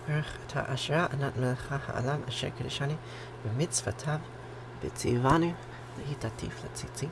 Baruch atah asherah anat melech ha'olam asher kiddushani b'mitzvotav b'tzivanu l'hitatif l'tzitzit.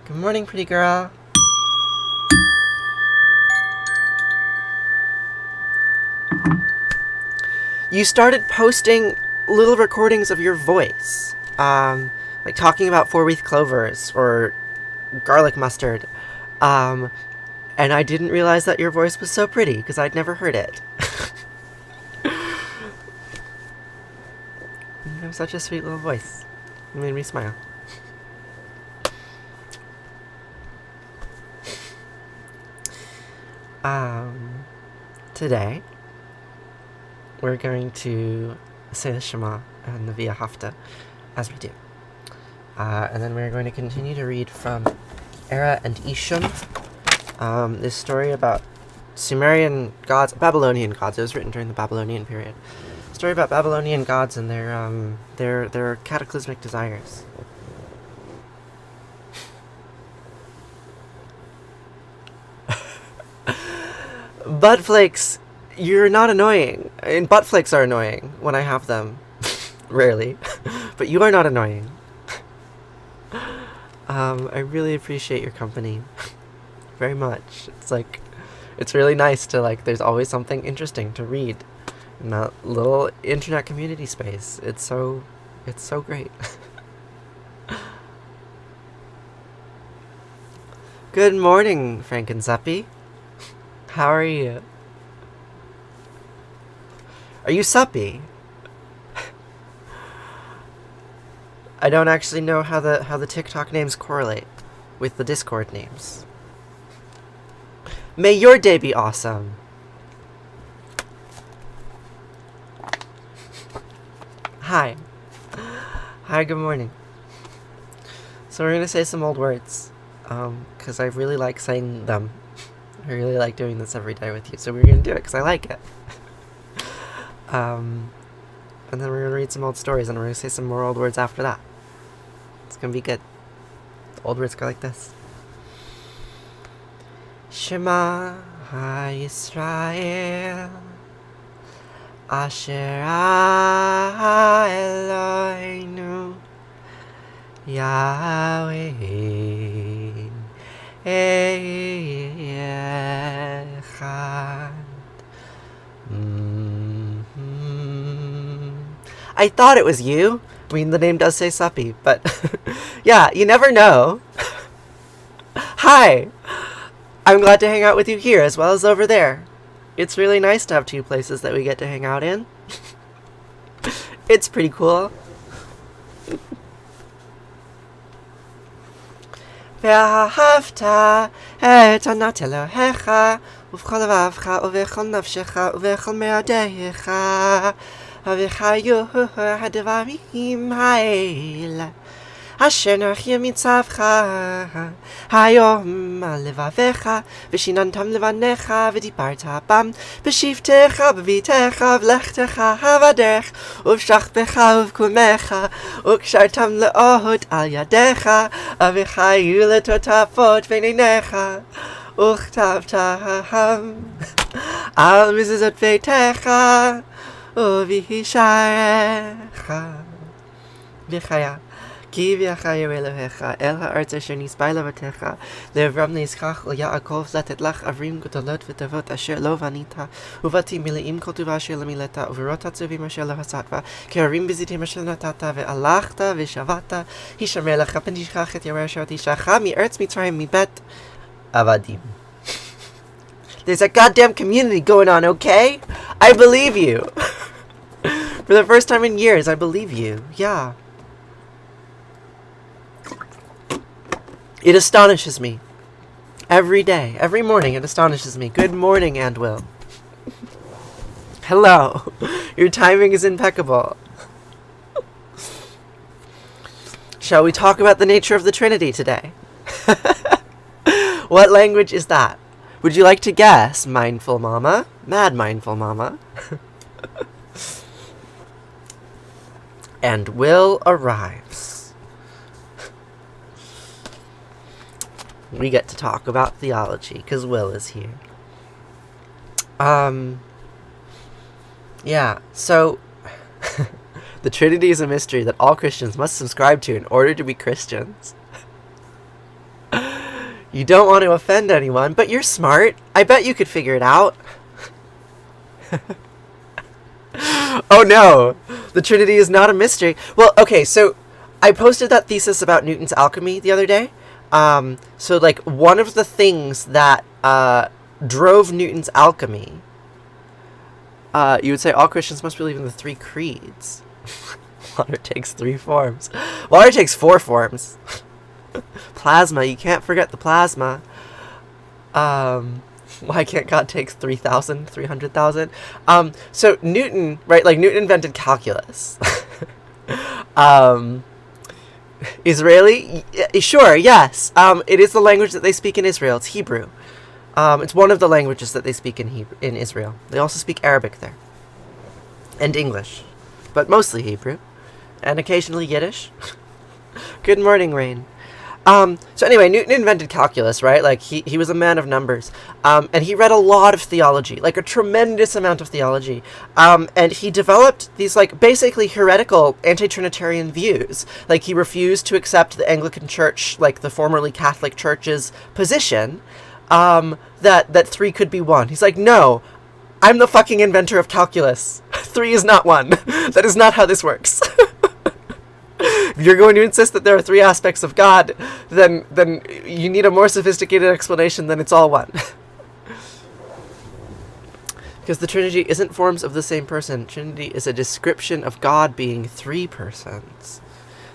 Good morning, pretty girl. You started posting little recordings of your voice, like talking about 4-wreath clovers or garlic mustard, and I didn't realize that your voice was so pretty because I'd never heard it. You have such a sweet little voice. You made me smile. Today, we're going to say the Shema and the Vahafta, as we do. And then we're going to continue to read from Era and Isham, this story about Sumerian gods, Babylonian gods. It was written during the Babylonian period. A story about Babylonian gods and their cataclysmic desires. Butt flakes, you're not annoying. And butt flakes are annoying when I have them. Rarely. But you are not annoying. I really appreciate your company. Very much. It's really nice to, there's always something interesting to read in that little internet community space. It's so great. Good morning, Frankensuppy. How are you? Are you suppy? I don't actually know how the TikTok names correlate with the Discord names. May your day be awesome. Hi. Hi, good morning. So we're gonna say some old words, because I really like saying them. I really like doing this every day with you, so we're going to do it because I like it. And then we're going to read some old stories, and we're going to say some more old words after that. It's going to be good. The old words go like this. Shema HaYisrael Asher Eloheinu Yahweh Echad. I thought it was you. I mean, the name does say Suppy, but yeah, you never know. Hi! I'm glad to hang out with you here as well as over there. It's really nice to have two places that we get to hang out in. It's pretty cool. Vahafta et anat Elohecha ובכל לבבך ובכל נפשך ובכל מאודך וחיו הדברים האלה אשר נוחים מצווך היום על לבביך ושיננתם לבניך ודיברת בם בשבתך בביתך ולכתך בדרך ובשכבך ובקומך וקשרתם לאות על ידיך וחיו לטוטפות בין עיניך וכתבתם על מזוזות ביתך ובשעריך בחיה. כי הביאך ירא אלוהיך אל הארץ אשר נספה לאבותיך לאברהם ליצחק וליעקב לתת לך ערים גדולות וטובות אשר לא בנית ובתים מלאים כל טובה אשר לא מילאת וברות הצרובים אשר לא הסרת כהרים בזיתים אשר נתת והלכת ושבעת הישמר לך פן תשכח את ירא אשר תשלחך מארץ מצרים מבית עבדים. There's a goddamn community going on, okay? I believe you. For the first time in years, I believe you. Yeah. It astonishes me. Every day, every morning, it astonishes me. Good morning, and Will. Hello. Your timing is impeccable. Shall we talk about the nature of the Trinity today? What language is that? Would you like to guess, mindful mama? Mad mindful mama. And Will arrives. We get to talk about theology, because Will is here. Yeah, so the Trinity is a mystery that all Christians must subscribe to in order to be Christians. You don't want to offend anyone, but you're smart. I bet you could figure it out. Oh no, the Trinity is not a mystery. Well, okay, so I posted that thesis about Newton's alchemy the other day. So like one of the things that drove Newton's alchemy, you would say all Christians must believe in the 3 creeds. Water takes 3 forms. Water takes 4 forms. Plasma, you can't forget the plasma. Why can't God take 3,000, 300,000? So Newton, right, like Newton invented calculus. Israeli? Sure, yes. It is the language that they speak in Israel. It's Hebrew. It's one of the languages that they speak in Israel. They also speak Arabic there. And English. But mostly Hebrew. And occasionally Yiddish. Good morning, Rain. So anyway, Newton invented calculus, right? Like, he was a man of numbers. And he read a lot of theology, like a tremendous amount of theology. And he developed these, like, basically heretical anti-Trinitarian views. Like, he refused to accept the Anglican Church, like the formerly Catholic Church's position, that 3 could be 1. He's like, no, I'm the fucking inventor of calculus. 3 is not 1. That is not how this works. If you're going to insist that there are 3 aspects of God, then you need a more sophisticated explanation than it's all 1. Because the Trinity isn't forms of the same person. Trinity is a description of God being 3 persons.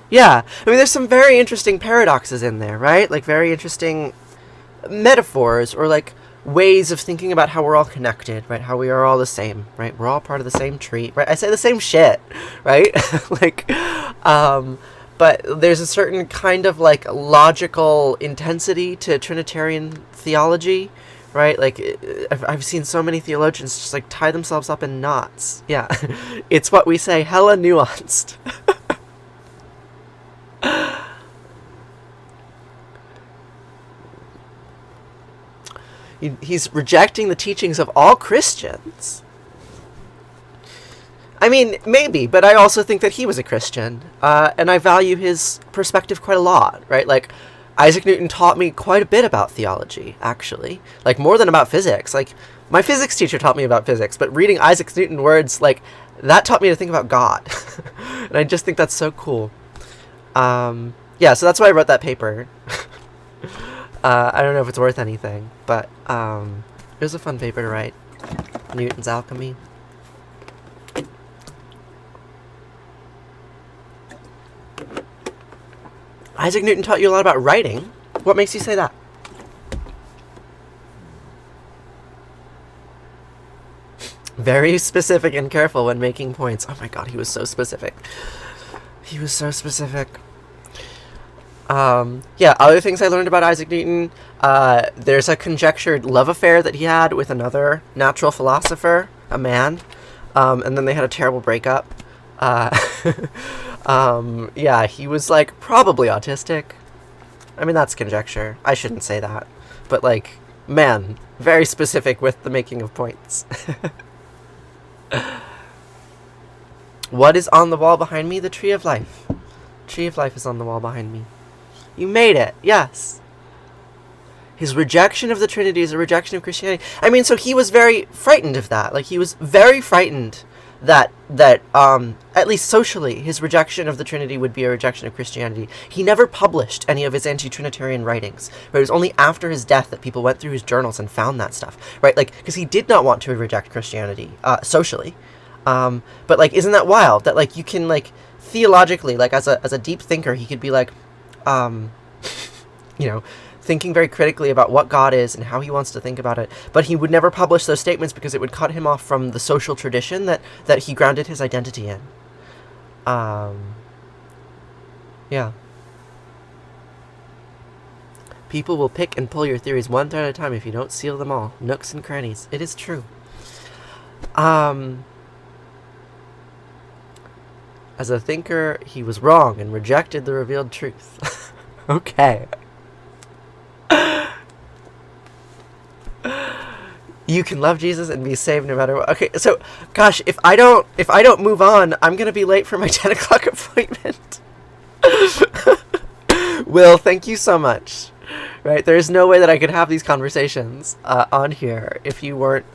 Yeah, I mean, there's some very interesting paradoxes in there, right? Like, very interesting metaphors, or like ways of thinking about how we're all connected, right? How we are all the same, right? We're all part of the same tree, right? I say the same shit, right? Like, but there's a certain kind of like logical intensity to Trinitarian theology, right? Like, I've seen so many theologians just like tie themselves up in knots. Yeah, it's what we say, hella nuanced. He's rejecting the teachings of all Christians. I mean, maybe, but I also think that he was a Christian, and I value his perspective quite a lot, right? Like, Isaac Newton taught me quite a bit about theology, actually. Like, more than about physics. Like, my physics teacher taught me about physics, but reading Isaac Newton words, like, that taught me to think about God. And I just think that's so cool. Yeah, so that's why I wrote that paper. I don't know if it's worth anything, but it was a fun paper to write. Newton's alchemy. Isaac Newton taught you a lot about writing. What makes you say that? Very specific and careful when making points. Oh my god, he was so specific. He was so specific. Yeah, other things I learned about Isaac Newton, there's a conjectured love affair that he had with another natural philosopher, a man, and then they had a terrible breakup. Yeah, he was, like, probably autistic. I mean, that's conjecture. I shouldn't say that. But, like, Man, very specific with the making of points. What is on the wall behind me? The tree of life. Tree of life is on the wall behind me. You made it, yes. His rejection of the Trinity is a rejection of Christianity. I mean, so he was very frightened of that. Like, he was very frightened that at least socially, his rejection of the Trinity would be a rejection of Christianity. He never published any of his anti-Trinitarian writings. Right? It was only after his death that people went through his journals and found that stuff. Right? Like, because he did not want to reject Christianity socially. But, like, isn't that wild? That, like, you can, like, theologically, like, as a deep thinker, he could be, like, you know, thinking very critically about what God is and how he wants to think about it, but he would never publish those statements because it would cut him off from the social tradition that he grounded his identity in. Yeah. People will pick and pull your theories one thread at a time if you don't seal them all. Nooks and crannies. It is true. As a thinker, he was wrong and rejected the revealed truth. Okay. You can love Jesus and be saved no matter what. Okay, so, gosh, if I don't move on, I'm gonna be late for my 10 o'clock appointment. Will, thank you so much. Right, there is no way that I could have these conversations on here if you weren't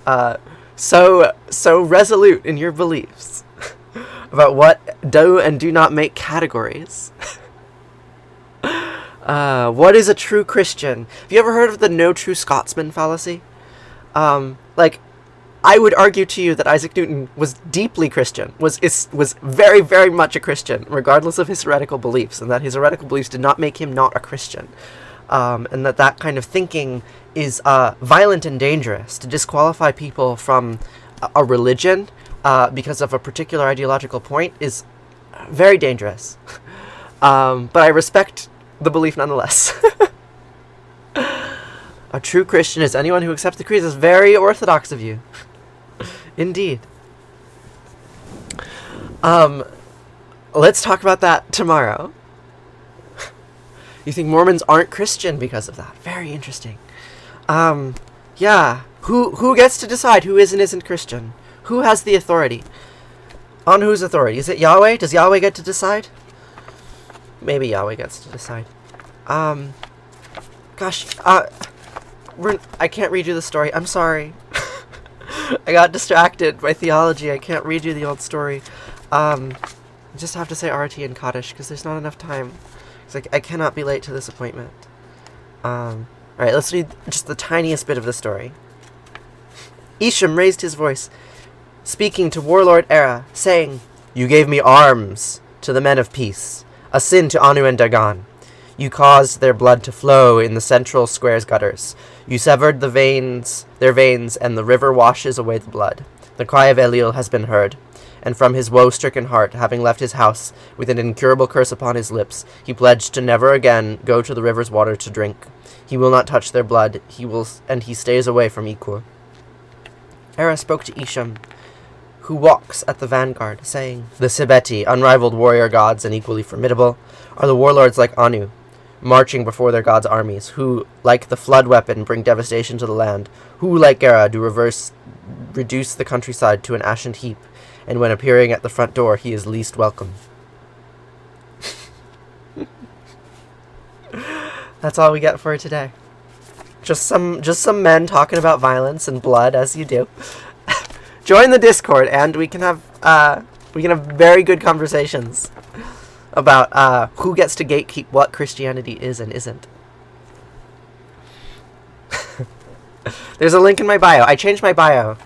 so resolute in your beliefs about what do and do not make categories. What is a true Christian? Have you ever heard of the no true Scotsman fallacy? Like, I would argue to you that Isaac Newton was deeply Christian, was very, very much a Christian, regardless of his heretical beliefs, and that his heretical beliefs did not make him not a Christian. And that kind of thinking is violent and dangerous. To disqualify people from a religion because of a particular ideological point is very dangerous. But I respect the belief nonetheless. A true Christian is anyone who accepts the creed. Is very orthodox of you. Indeed. Let's talk about that tomorrow. You think Mormons aren't Christian because of that? Very interesting. Yeah. Who gets to decide who is and isn't Christian? Who has the authority? On whose authority? Is it Yahweh? Does Yahweh get to decide? Maybe Yahweh gets to decide. Gosh, I can't read you the story. I'm sorry. I got distracted by theology. I can't read you the old story. I just have to say Arati and Kaddish because there's not enough time. Because I cannot be late to this appointment. Alright, let's read just the tiniest bit of the story. Isham raised his voice, speaking to warlord Era, saying, "You gave me arms to the men of peace, a sin to Anu and Dagon. You caused their blood to flow in the central square's gutters. You severed their veins, and the river washes away the blood. The cry of Eliel has been heard, and from his woe-stricken heart, having left his house with an incurable curse upon his lips, he pledged to never again go to the river's water to drink. He will not touch their blood, and he stays away from Ekur." Era spoke to Isham, who walks at the vanguard, saying, "The Sibeti, unrivaled warrior gods and equally formidable, are the warlords like Anu, marching before their god's armies, who, like the flood weapon, bring devastation to the land, who, like Gera, do reduce the countryside to an ashen heap, and when appearing at the front door, he is least welcome." That's all we get for today. Just some men talking about violence and blood, as you do. Join the Discord, and we can have very good conversations about who gets to gatekeep what Christianity is and isn't. There's a link in my bio. I changed my bio.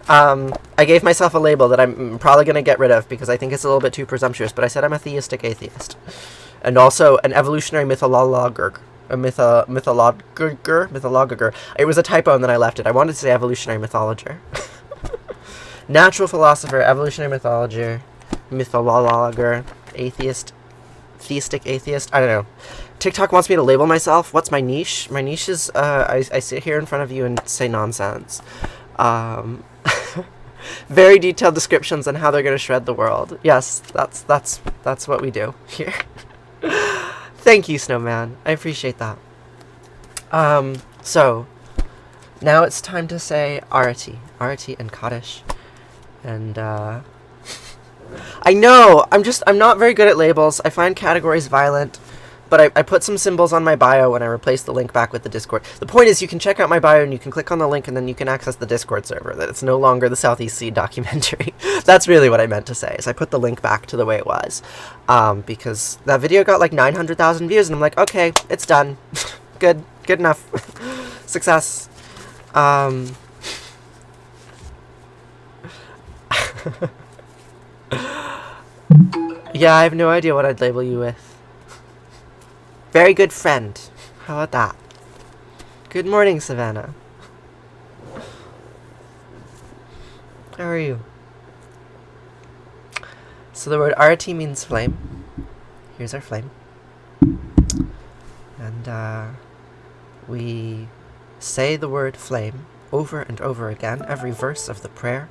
I gave myself a label that I'm probably going to get rid of because I think it's a little bit too presumptuous, but I said I'm a theistic atheist. And also an evolutionary mythologer. A mythologer. It was a typo and then I left it. I wanted to say evolutionary mythologer. Natural philosopher, evolutionary mythologer, atheist, theistic atheist. I don't know. TikTok wants me to label myself. What's my niche? My niche is I sit here in front of you and say nonsense. Very detailed descriptions on how they're going to shred the world. Yes, that's what we do here. Thank you, Snowman. I appreciate that. So, Now it's time to say Arati. Arati and Kaddish. And, I know! I'm not very good at labels. I find categories violent. But I put some symbols on my bio when I replaced the link back with the Discord. The point is, you can check out my bio and you can click on the link and then you can access the Discord server. That it's no longer the Southeast Sea documentary. That's really what I meant to say, is I put the link back to the way it was. Because that video got like 900,000 views and I'm like, okay, it's done. Good enough. Success. Yeah, I have no idea what I'd label you with. Very good friend. How about that? Good morning, Savannah. How are you? So the word Arati means flame. Here's our flame. And we say the word flame over and over again, every verse of the prayer,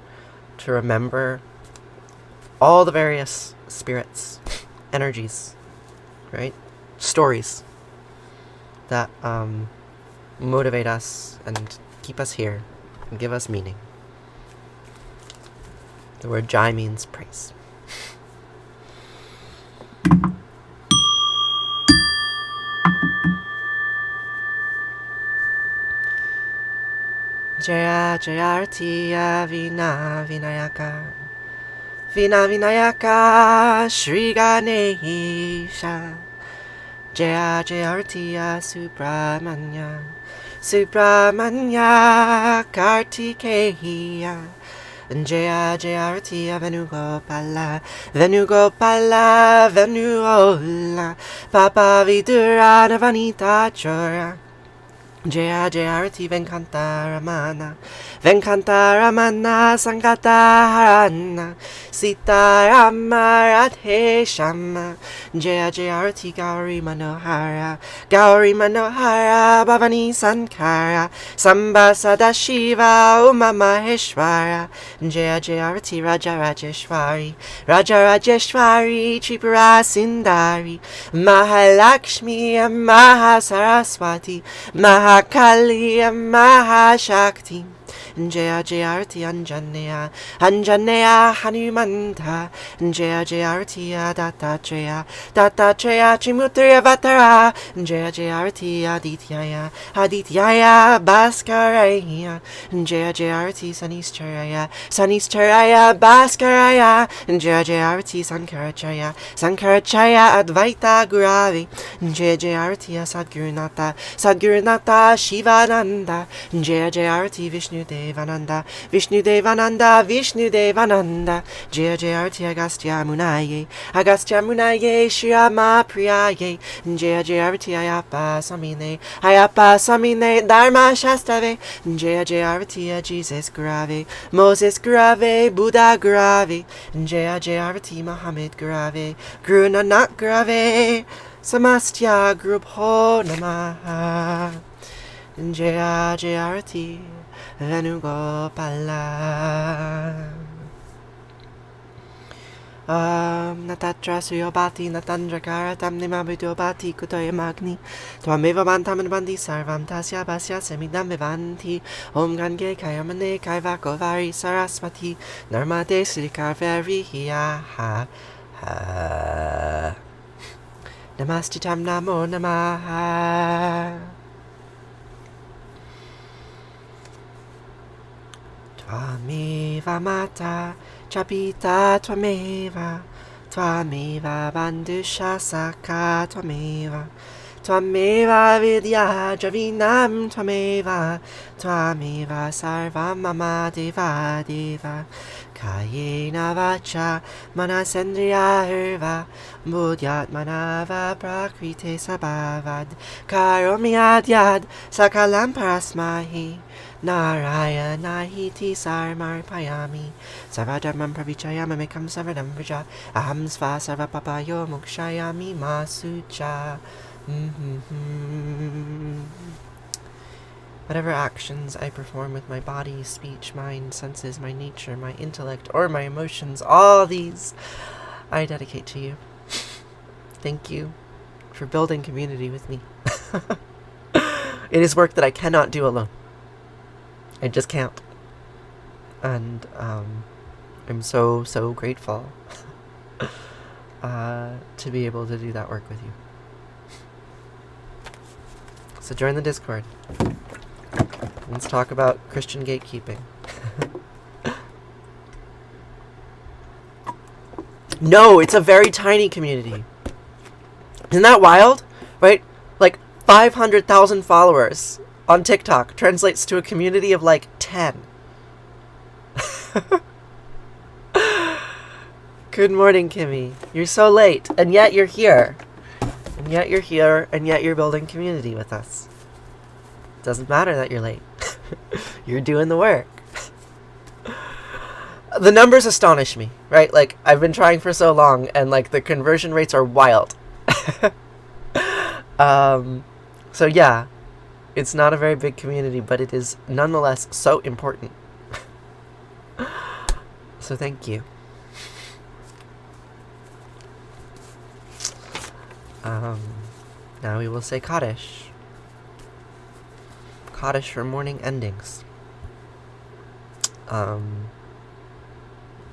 to remember all the various spirits, energies, right? Stories that motivate us and keep us here and give us meaning. The word Jai means praise. Jaya Jaya Arati Vina Vinayaka Vina Vinayaka Shri Ganesha Jaya Jaya Arati Subramanya Subramanya Kartikeya Jaya Jaya Arati Venugopala Venugopala Venuola Papa Vidurana Vanita Chora Jaya Jaya Arati Venkantaramana Venkantaramana Sankataharana Sitarama Radhe Shama Jaya Jaya Arati Gauri Manohara Gauri Manohara Bhavani Sankara Samba Sadashiva Uma Maheshwara Jaya Jaya Arati Raja Rajeshwari Raja Rajeshwari Tripura Sindari Mahalakshmi Mahasaraswati Mahakali Mahashakti Jaya Jaya Arati Anjaneya Anjaneya Hanumanta Jaya Jaya Arati Dattatreya Dattatreya Trimutriya Vatara Jaya Jaya Arati Adityaya Adityaya Bhaskaraya Jaya Jaya Arati Sanischaraya Sanischaraya Bhaskaraya Jaya Jaya Arati Sankaracharya Sankaracharya Advaita Gurave Jaya Jaya Arati Sadgurunata Sadgurunata Shivananda Jaya Jaya Arati Vishnu Devananda Vishnu Devananda Vishnu Devananda Jaya Jaya Arati Agastya Munaye Agastya Munaye Shriyama Priyaye Jaya Jaya Arati Ayapa Samine Ayapa Samine Dharma Shastave Jaya Jaya Arati Jesus Grave Moses Grave Buddha Grave Jaya Jaya Arati Muhammad Grave Guru Nanak Grave Samastya Grubho Namaha Jaya Jaya Arati Venugopala Natatra Suyobati Natandra Karatam Nimabidobati Kutoya Magni Twameva Bantam and Bandi Sarvam Tasya Basya Semidam Vivanti Om Gange Kayamane Kaivakovari Saraswati Narmade Srikarveri Hiyaha Namastitam Namo Namaha Twameva Mata Chapita Twameva Twameva Bandusha Saka Twameva Twameva Vidya Javinam Twameva Twameva Sarva Mama Deva Deva Kayena Vacha Manasendriya Hirva Budyat Manava Prakrite Sabhavad Karomi Adyad Sakalam Parasmahi Narayana Hiti Sarmar Payami Sarvadharmam Pravichayam Amikam Sarvadam Vrija Aham Sva Sarva Papayo Mukshayami Masucha. Whatever actions I perform with my body, speech, mind, senses, my nature, my intellect, or my emotions, all these I dedicate to you. Thank you for building community with me. It is work that I cannot do alone. I just can't. And I'm so grateful to be able to do that work with you. So join the Discord. Let's talk about Christian gatekeeping. No, it's a very tiny community. Isn't that wild? Right? Like 500,000 followers on TikTok translates to a community of like 10. Good morning, Kimmy. You're so late, and yet you're here. And yet you're here, and yet you're building community with us. Doesn't matter that you're late. You're doing the work. The numbers astonish me, right? Like, I've been trying for so long, and like the conversion rates are wild. So yeah, it's not a very big community, but it is nonetheless so important. So thank you. Now we will say Kaddish. Kaddish for morning endings.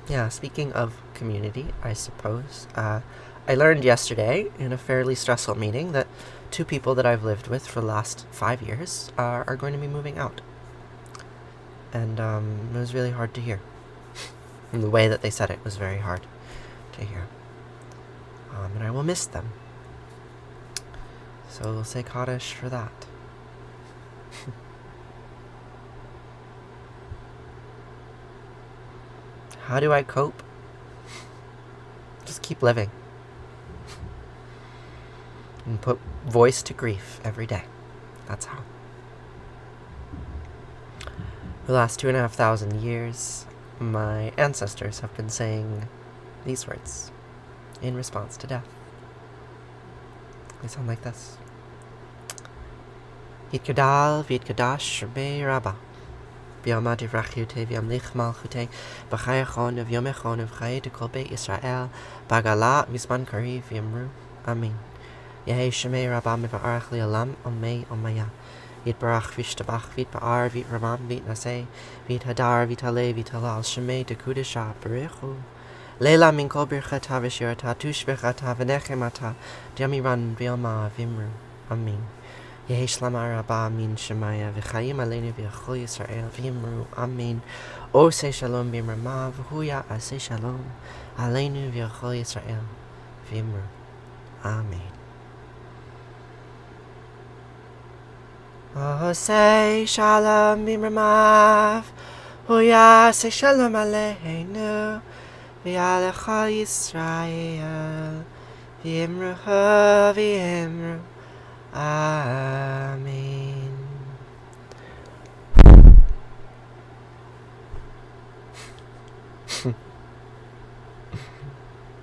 Yeah, speaking of community, I suppose, I learned yesterday in a fairly stressful meeting that 2 people that I've lived with for the last 5 years are going to be moving out. And it was really hard to hear. And the way that they said it was very hard to hear. And I will miss them. So we'll say Kaddish for that. How do I cope? Just keep living. And put voice to grief every day. That's how. The last 2,500 years, my ancestors have been saying these words in response to death. They sound like this. Yitkadal v'yitkadash Shema Rabbah. B'yama divrachute v'yamlich malchute b'chayachon v'yomechon v'chaye dekol beit Yisrael b'agala v'zman kariv v'yamru. Amen. Yehi Shema Rabbah miva'arach li'olam omei omaya. Yitbarach v'yishtabach v'yitba'ar v'yitramam v'yitnaseh v'yithadar v'yitale v'yitalal Shema dekudesha b'rechu. Leila min kol birchata v'shirata tushbechata v'nechemata d'yamiran v'yoma v'imru. Amen. Yehi Shlama Rabbah min Shemaya v'chayim aleinu v'yachol Yisrael v'yimru. Amen. Oseh shalom b'imrama v'huya aseh shalom aleinu v'yachol Yisrael v'yimru. Amen. Oseh shalom b'imrama v'huya aseh shalom aleinu v'yachol Yisrael v'yimru v'yimru. Amen.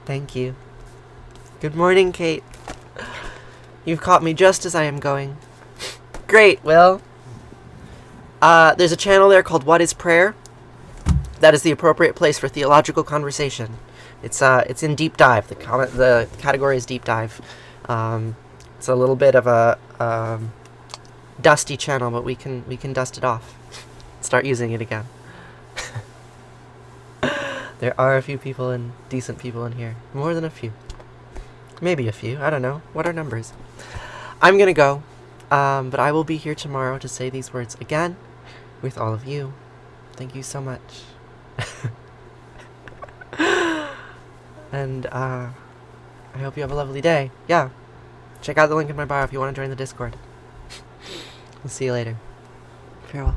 Thank you. Good morning, Kate. You've caught me just as I am going. Great, well, there's a channel there called What is Prayer? That is the appropriate place for theological conversation. It's in Deep Dive. The category is Deep Dive. It's a little bit of a dusty channel, but we can dust it off. Start using it again. There are a few people and decent people in here. More than a few. Maybe a few. I don't know. What are numbers? I'm gonna go. But I will be here tomorrow to say these words again with all of you. Thank you so much. And I hope you have a lovely day. Yeah. Check out the link in my bio if you want to join the Discord. We'll see you later. Farewell.